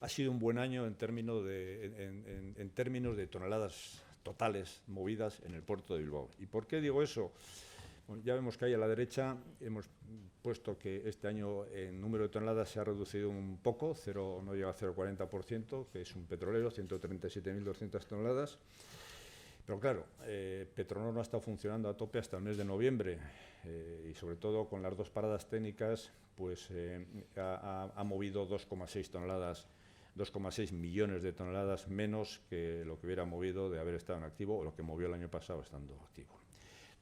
Ha sido un buen año en términos de toneladas totales movidas en el puerto de Bilbao. ¿Y por qué digo eso? Bueno, ya vemos que ahí a la derecha hemos puesto que este año el número de toneladas se ha reducido un poco, no llega a 0,40%, que es un petrolero, 137.200 toneladas. Pero claro, Petronor no ha estado funcionando a tope hasta el mes de noviembre y sobre todo con las dos paradas técnicas pues ha movido 2,6 millones de toneladas menos que lo que hubiera movido de haber estado en activo o lo que movió el año pasado estando activo.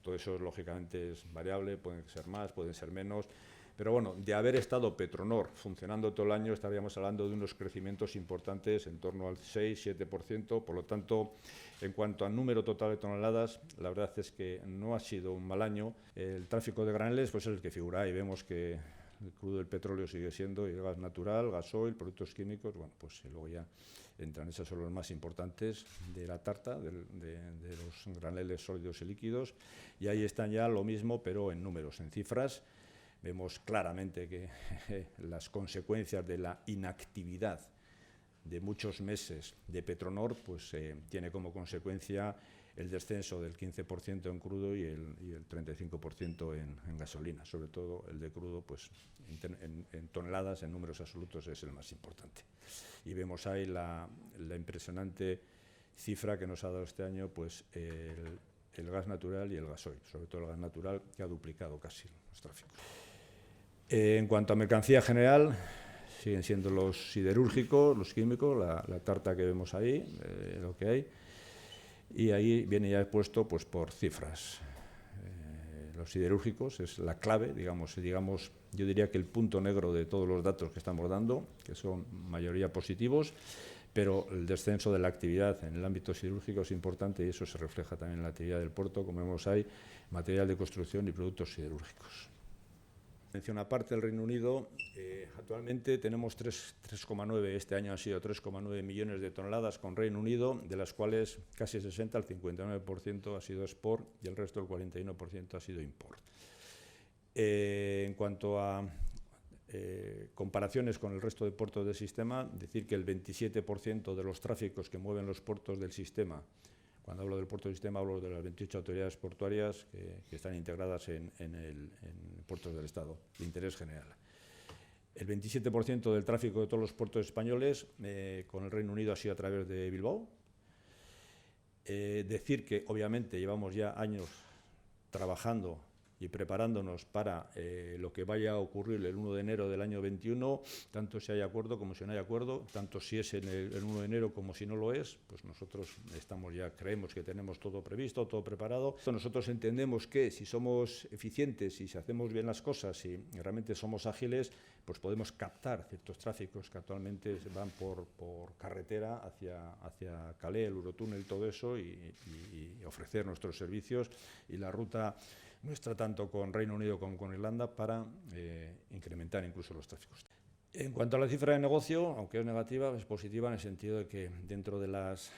Todo eso, lógicamente, es variable, pueden ser más, pueden ser menos, pero bueno, de haber estado Petronor funcionando todo el año, estaríamos hablando de unos crecimientos importantes en torno al 6-7%, por lo tanto, en cuanto al número total de toneladas, la verdad es que no ha sido un mal año. El tráfico de graneles pues, es el que figura y vemos que el crudo del petróleo sigue siendo, y el gas natural, gasoil, productos químicos, bueno, pues luego ya entran, esos son los más importantes de la tarta, de los graneles sólidos y líquidos, y ahí están ya lo mismo, pero en números, en cifras. Vemos claramente que las consecuencias de la inactividad de muchos meses de Petronor, pues tiene como consecuencia el descenso del 15% en crudo y el 35% en gasolina. Sobre todo el de crudo, pues en toneladas, en números absolutos, es el más importante. Y vemos ahí la impresionante cifra que nos ha dado este año pues el gas natural y el gasoil, sobre todo el gas natural, que ha duplicado casi los tráficos. En cuanto a mercancía general, siguen siendo los siderúrgicos, los químicos, la tarta que vemos ahí, lo que hay. Y ahí viene ya puesto pues, por cifras. Los siderúrgicos es la clave, digamos, yo diría que el punto negro de todos los datos que estamos dando, que son mayoría positivos, pero el descenso de la actividad en el ámbito siderúrgico es importante y eso se refleja también en la actividad del puerto, como vemos ahí, material de construcción y productos siderúrgicos. Mención aparte, el Reino Unido, actualmente tenemos 3,9, este año han sido 3,9 millones de toneladas con Reino Unido, de las cuales casi 60, el 59% ha sido export y el resto, el 41%, ha sido import. En cuanto a comparaciones con el resto de puertos del sistema, decir que el 27% de los tráficos que mueven los puertos del sistema, cuando hablo del puerto del sistema, hablo de las 28 autoridades portuarias que están integradas en puertos del Estado, de interés general. El 27% del tráfico de todos los puertos españoles con el Reino Unido ha sido a través de Bilbao. Decir que, obviamente, llevamos ya años trabajando y preparándonos para lo que vaya a ocurrir el 1 de enero del año 21, tanto si hay acuerdo como si no hay acuerdo, tanto si es en el 1 de enero como si no lo es, pues nosotros creemos que tenemos todo previsto, todo preparado. Nosotros entendemos que si somos eficientes y si hacemos bien las cosas y realmente somos ágiles, pues podemos captar ciertos tráficos que actualmente van por carretera hacia Calais, el Eurotúnel, todo eso, y ofrecer nuestros servicios y la ruta nuestra tanto con Reino Unido como con Irlanda para incrementar incluso los tráficos. En cuanto a la cifra de negocio, aunque es negativa, es positiva en el sentido de que dentro de los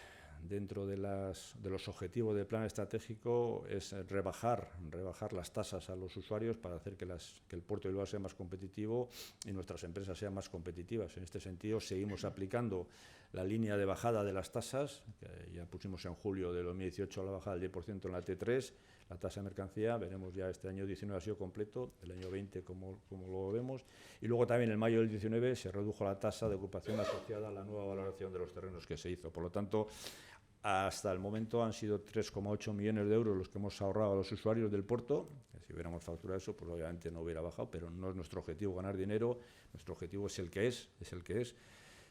objetivos del plan estratégico es rebajar las tasas a los usuarios para hacer que el puerto de Bilbao sea más competitivo y nuestras empresas sean más competitivas. En este sentido, seguimos aplicando la línea de bajada de las tasas, que ya pusimos en julio de 2018 la bajada del 10% en la T3, la tasa de mercancía, veremos ya este año 19 ha sido completo, el año 20 como lo vemos, y luego también en mayo del 19 se redujo la tasa de ocupación asociada a la nueva valoración de los terrenos que se hizo. Por lo tanto, hasta el momento han sido 3,8 millones de euros los que hemos ahorrado a los usuarios del puerto. Si hubiéramos facturado eso, pues obviamente no hubiera bajado, pero no es nuestro objetivo ganar dinero, nuestro objetivo es el que es,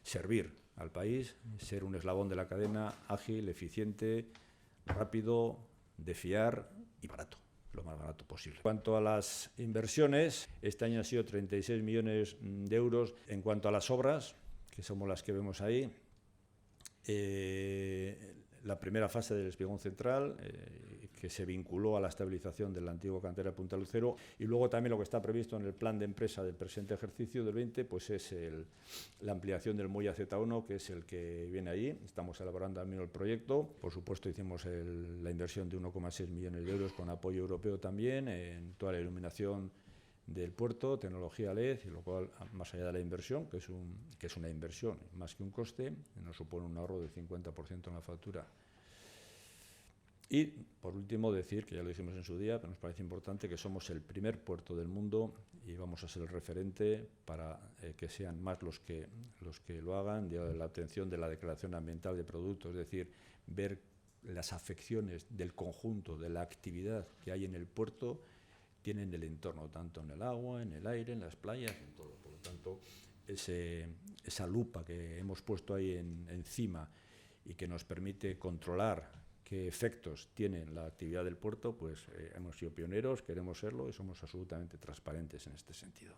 servir al país, ser un eslabón de la cadena ágil, eficiente, rápido, de fiar y barato, lo más barato posible. En cuanto a las inversiones, este año han sido 36 millones de euros. En cuanto a las obras, que somos las que vemos ahí, la primera fase del espigón central, que se vinculó a la estabilización de la antigua cantera de Punta Lucero, y luego también lo que está previsto en el plan de empresa del presente ejercicio del 20, pues es la ampliación del muelle Z1, que es el que viene ahí. Estamos elaborando al menos el proyecto. Por supuesto, hicimos la inversión de 1,6 millones de euros con apoyo europeo también, en toda la iluminación del puerto, tecnología LED, y lo cual, más allá de la inversión, que es una inversión más que un coste, nos supone un ahorro del 50% en la factura. Y, por último, decir, que ya lo dijimos en su día, pero nos parece importante, que somos el primer puerto del mundo y vamos a ser el referente para que sean más los que lo hagan, de la obtención de la declaración ambiental de productos, es decir, ver las afecciones del conjunto de la actividad que hay en el puerto, tienen el entorno, tanto en el agua, en el aire, en las playas, en todo. Por lo tanto, esa lupa que hemos puesto ahí encima y que nos permite controlar qué efectos tiene la actividad del puerto, pues hemos sido pioneros, queremos serlo y somos absolutamente transparentes en este sentido.